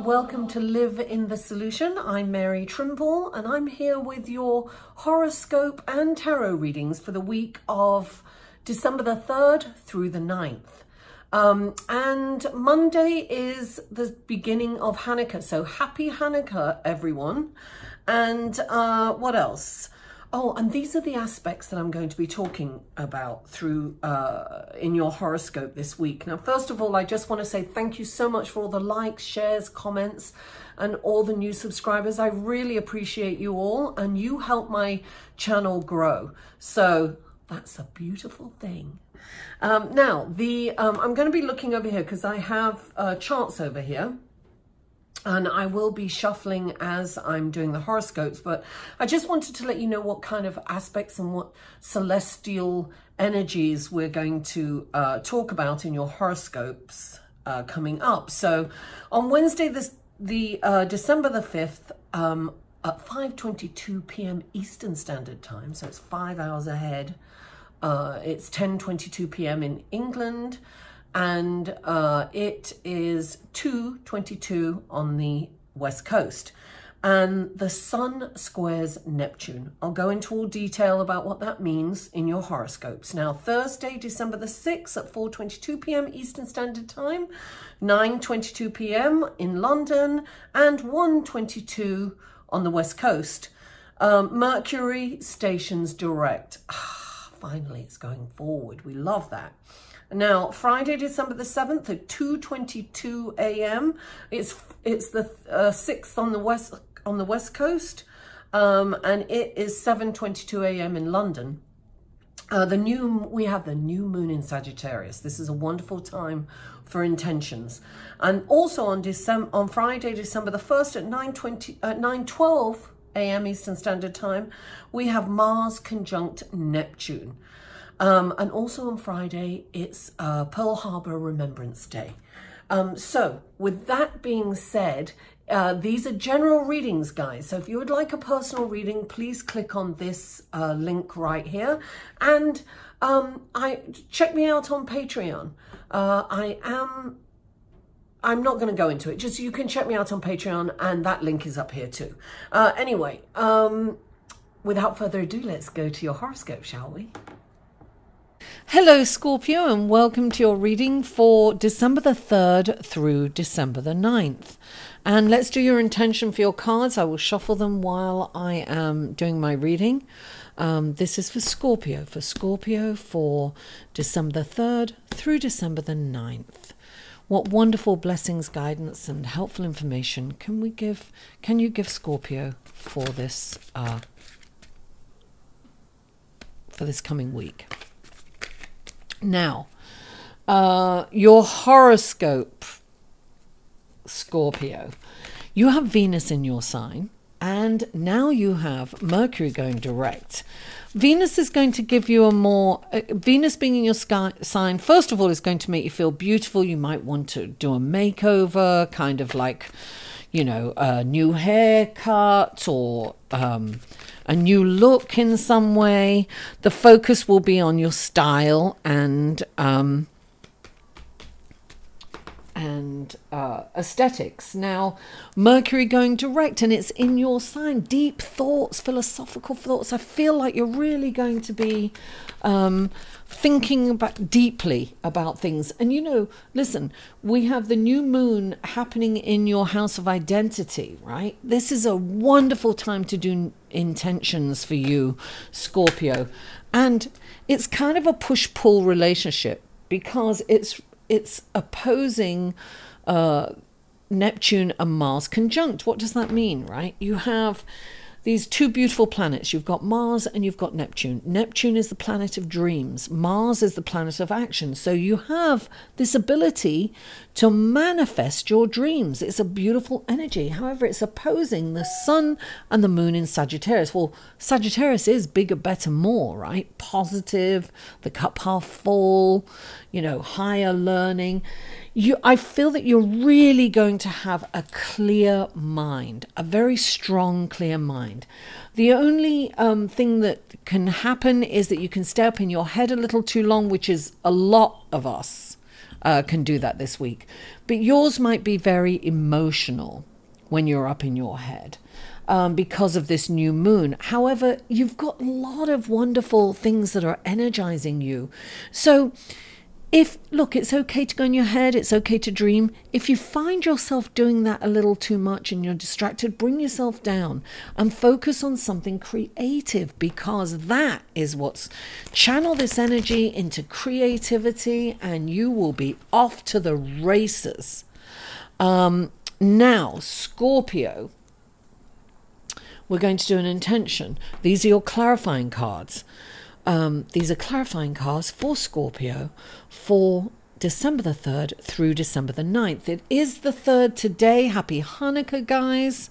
welcome to Live in the Solution. I'm Mary Trimble and I'm here with your horoscope and tarot readings for the week of December the 3rd through the 9th. And Monday is the beginning of Hanukkah, so happy Hanukkah, everyone. And what else? Oh, and these are the aspects that I'm going to be talking about through in your horoscope this week. Now, first of all, I just want to say thank you so much for all the likes, shares, comments, and all the new subscribers. I really appreciate you all, and you help my channel grow. So that's a beautiful thing. Now, I'm going to be looking over here because I have charts over here. And I will be shuffling as I'm doing the horoscopes, but I just wanted to let you know what kind of aspects and what celestial energies we're going to talk about in your horoscopes coming up. So on Wednesday, December the 5th, at 5:22 p.m. Eastern Standard Time, so it's 5 hours ahead, it's 10:22 p.m. in England, and it is 2:22 on the West Coast. And the Sun squares Neptune. I'll go into all detail about what that means in your horoscopes. Now, Thursday, December the 6th at 4:22 p.m. Eastern Standard Time, 9:22 p.m. in London, and 1:22 on the West Coast. Mercury stations direct. Finally, it's going forward. We love that. Now, Friday, December the 7th at 2:22 a.m. It's the 6th on the West Coast, and it is 7:22 a.m. in London. We have the new moon in Sagittarius. This is a wonderful time for intentions. And also on Friday, December the 1st at 9:12 a.m. Eastern Standard Time, we have Mars conjunct Neptune. And also on Friday, it's Pearl Harbor Remembrance Day. So with that being said, these are general readings, guys. So if you would like a personal reading, please click on this link right here. And check me out on Patreon. I'm not going to go into it. Just you can check me out on Patreon, and that link is up here too. Anyway, without further ado, let's go to your horoscope, shall we? Hello, Scorpio, and welcome to your reading for December the 3rd through December the 9th. And let's do your intention for your cards. I will shuffle them while I am doing my reading. This is for Scorpio for December the 3rd through December the 9th. What wonderful blessings, guidance, and helpful information can you give Scorpio for this coming week? Now, your horoscope, Scorpio. You have Venus in your sign, and now you have Mercury going direct. Venus is going to give you Venus being in your sign, first of all, is going to make you feel beautiful. You might want to do a makeover, kind of like, you know, a new haircut or a new look in some way. The focus will be on your style and aesthetics. Now, Mercury going direct, and it's in your sign. Deep thoughts, philosophical thoughts. I feel like you're really going to be thinking deeply about things. And you know, listen, we have the new moon happening in your house of identity, right? This is a wonderful time to do intentions for you, Scorpio. And it's kind of a push-pull relationship because it's opposing Neptune and Mars conjunct. What does that mean, right? You have these two beautiful planets. You've got Mars and you've got Neptune. Neptune is the planet of dreams. Mars is the planet of action. So you have this ability to manifest your dreams. It's a beautiful energy. However, it's opposing the sun and the moon in Sagittarius. Well, Sagittarius is bigger, better, more, right? Positive, the cup half full, you know, higher learning. I feel that you're really going to have a clear mind, a very strong, clear mind. The only thing that can happen is that you can stay up in your head a little too long, which is a lot of us. can do that this week. But yours might be very emotional when you're up in your head. Because of this new moon. However, you've got a lot of wonderful things that are energizing you. So look, it's okay to go in your head. It's okay to dream. If you find yourself doing that a little too much and you're distracted, bring yourself down and focus on something creative, because that is what's channel this energy into creativity and you will be off to the races. Now, Scorpio, we're going to do an intention. These are your clarifying cards. These are clarifying cards for Scorpio for December the 3rd through December the 9th. It is the 3rd today. Happy Hanukkah, guys.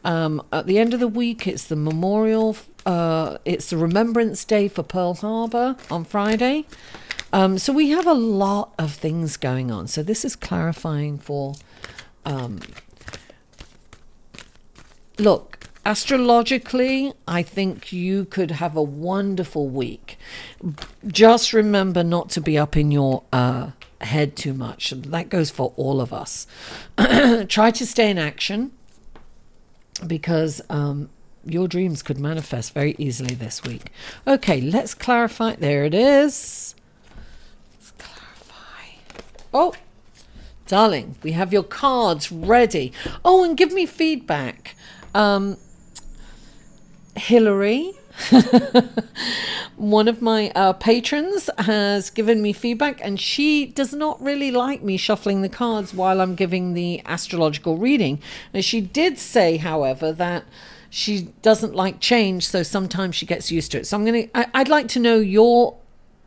At the end of the week, it's the memorial. It's the Remembrance Day for Pearl Harbor on Friday. So we have a lot of things going on. So this is clarifying for... look, astrologically, I think you could have a wonderful week. Just remember not to be up in your head too much. That goes for all of us. Try to stay in action, because your dreams could manifest very easily this week. Okay, let's clarify. There it is. Let's clarify. Oh, darling, we have your cards ready. Oh, and give me feedback. Hillary, one of my patrons, has given me feedback, and she does not really like me shuffling the cards while I'm giving the astrological reading. And she did say, however, that she doesn't like change, so sometimes she gets used to it. So I'd like to know your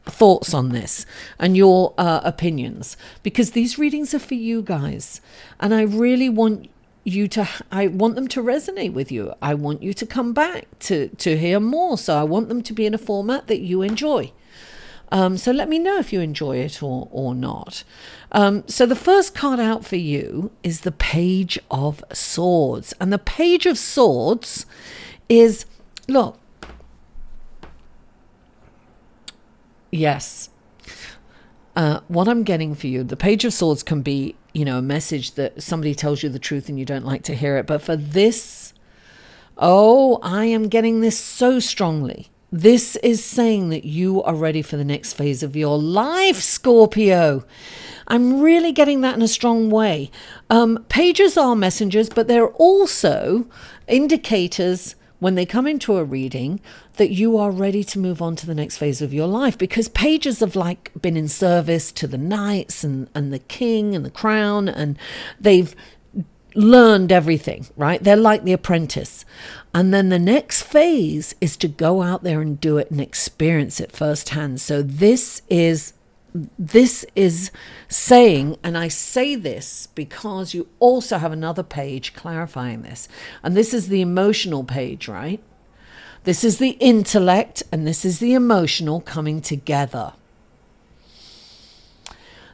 thoughts on this and your opinions, because these readings are for you guys, and I really want I want them to resonate with you. I want you to come back to hear more. So I want them to be in a format that you enjoy. So let me know if you enjoy it or not. So the first card out for you is the Page of Swords. And the Page of Swords is, look, yes, what I'm getting for you, the Page of Swords can be, a message that somebody tells you the truth and you don't like to hear it. But for this, I am getting this so strongly. This is saying that you are ready for the next phase of your life, Scorpio. I'm really getting that in a strong way. Pages are messengers, but they're also indicators when they come into a reading that you are ready to move on to the next phase of your life, because pages have been in service to the knights and the king and the crown, and they've learned everything, right? They're like the apprentice. And then the next phase is to go out there and do it and experience it firsthand. So this is saying, and I say this because you also have another page clarifying this, and this is the emotional page, right? This is the intellect and this is the emotional coming together.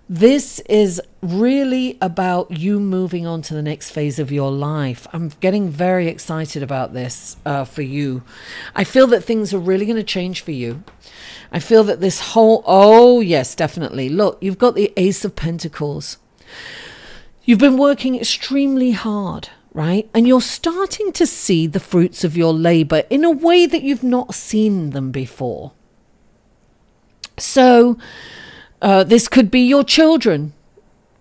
This is really about you moving on to the next phase of your life. I'm getting very excited about this for you. I feel that things are really going to change for you. I feel that this whole, oh yes, definitely. Look, you've got the Ace of Pentacles. You've been working extremely hard, right? And you're starting to see the fruits of your labor in a way that you've not seen them before. So this could be your children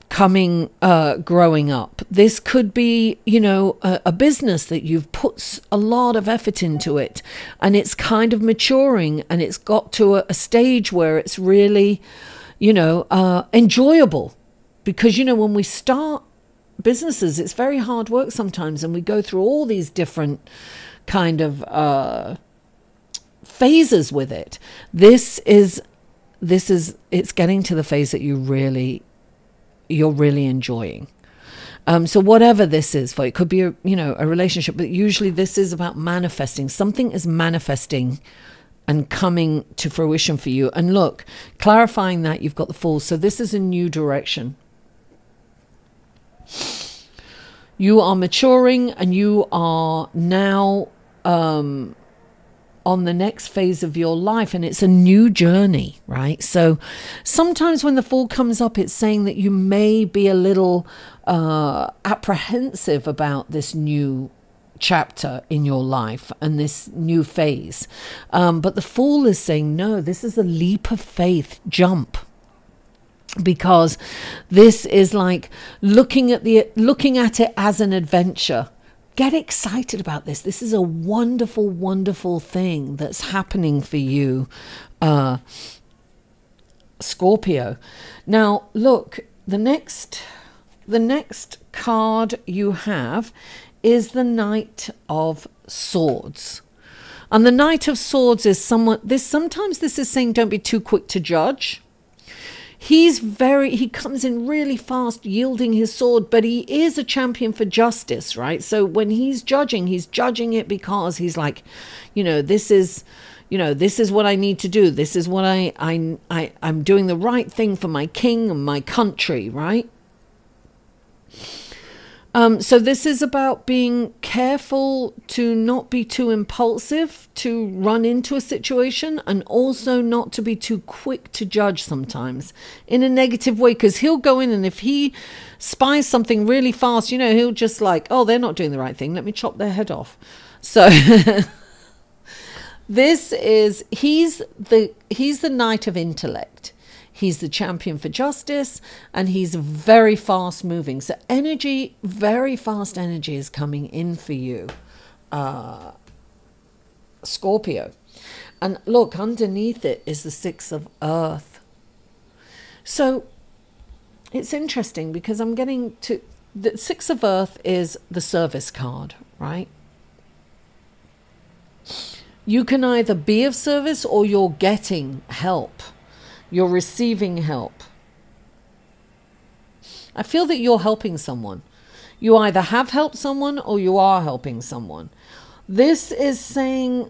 growing up. This could be, a business that you've put a lot of effort into it, and it's kind of maturing, and it's got to a stage where it's really, enjoyable. Because, when we start businesses, it's very hard work sometimes, and we go through all these different kind of phases with it. It's getting to the phase that you're really enjoying. So whatever this is for, it could be a relationship, but usually this is about manifesting. Something is manifesting and coming to fruition for you. And look, clarifying that, you've got the Fool. So this is a new direction. You are maturing, and you are now on the next phase of your life, and it's a new journey, right? So sometimes when the Fool comes up, it's saying that you may be a little apprehensive about this new chapter in your life and this new phase. But the Fool is saying, no, this is a leap of faith, jump. Because this is like looking at it as an adventure. Get excited about this. This is a wonderful, wonderful thing that's happening for you, Scorpio. Now, look, the next card you have is the Knight of Swords. And the Knight of Swords is sometimes this is saying don't be too quick to judge. He comes in really fast, yielding his sword, but he is a champion for justice, right? So when he's judging it because he's like, this is what I need to do. This is what I'm doing the right thing for my king and my country, right? So this is about being careful to not be too impulsive to run into a situation, and also not to be too quick to judge sometimes in a negative way, because he'll go in and if he spies something really fast, he'll just like, oh, they're not doing the right thing, let me chop their head off. So he's the Knight of Intellect. He's the champion for justice, and he's very fast moving. So very fast energy is coming in for you, Scorpio. And look, underneath it is the Six of Earth. So it's interesting because I'm getting to the Six of Earth is the service card, right? You can either be of service or you're getting help. You're receiving help. I feel that you're helping someone. You either have helped someone or you are helping someone. This is saying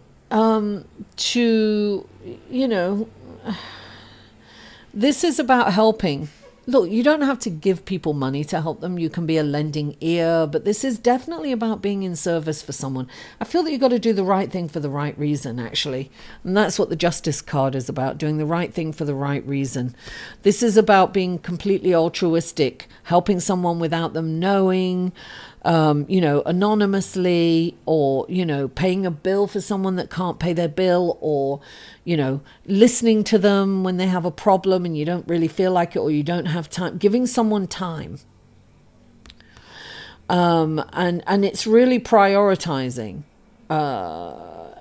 this is about helping. Look, you don't have to give people money to help them. You can be a lending ear, but this is definitely about being in service for someone. I feel that you've got to do the right thing for the right reason, actually. And that's what the Justice card is about, doing the right thing for the right reason. This is about being completely altruistic, helping someone without them knowing, anonymously, or, paying a bill for someone that can't pay their bill, or, listening to them when they have a problem and you don't really feel like it, or you don't have time, giving someone time. And it's really prioritizing, and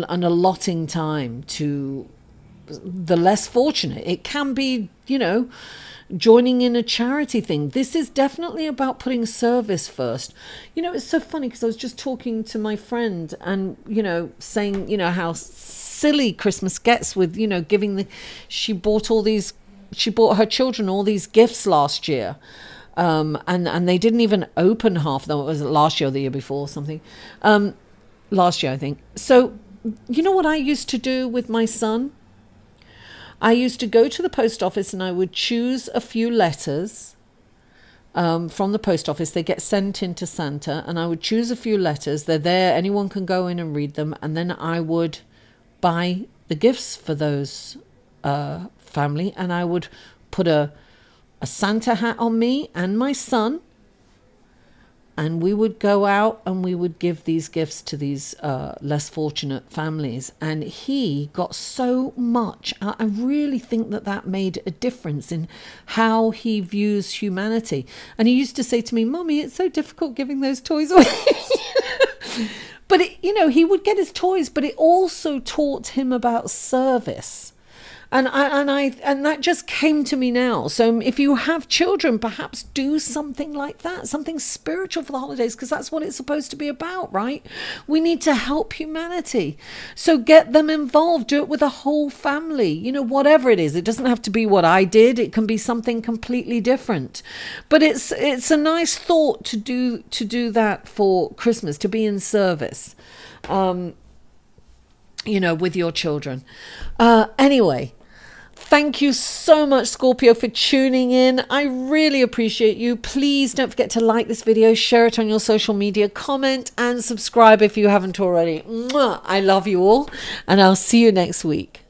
allotting time to the less fortunate. It can be, joining in a charity thing. This is definitely about putting service first. It's so funny because I was just talking to my friend and, saying, how silly Christmas gets with, she bought her children all these gifts last year. And they didn't even open half of them. It was last year or the year before or something. Last year, I think. So, what I used to do with my son? I used to go to the post office and I would choose a few letters from the post office. They get sent into Santa, and I would choose a few letters. They're there. Anyone can go in and read them. And then I would buy the gifts for those family, and I would put a Santa hat on me and my son, and we would go out and we would give these gifts to these less fortunate families. And he got so much. I really think that made a difference in how he views humanity. And he used to say to me, "Mommy, it's so difficult giving those toys away." But he would get his toys, but it also taught him about service. And that just came to me now. So if you have children, perhaps do something like that, something spiritual for the holidays, because that's what it's supposed to be about, right? We need to help humanity. So get them involved. Do it with a whole family, whatever it is. It doesn't have to be what I did. It can be something completely different. But it's a nice thought to do that for Christmas, to be in service, with your children. Anyway, Thank you so much, Scorpio, for tuning in. I really appreciate you. Please don't forget to like this video, share it on your social media, comment and subscribe if you haven't already. Mwah! I love you all, and I'll see you next week.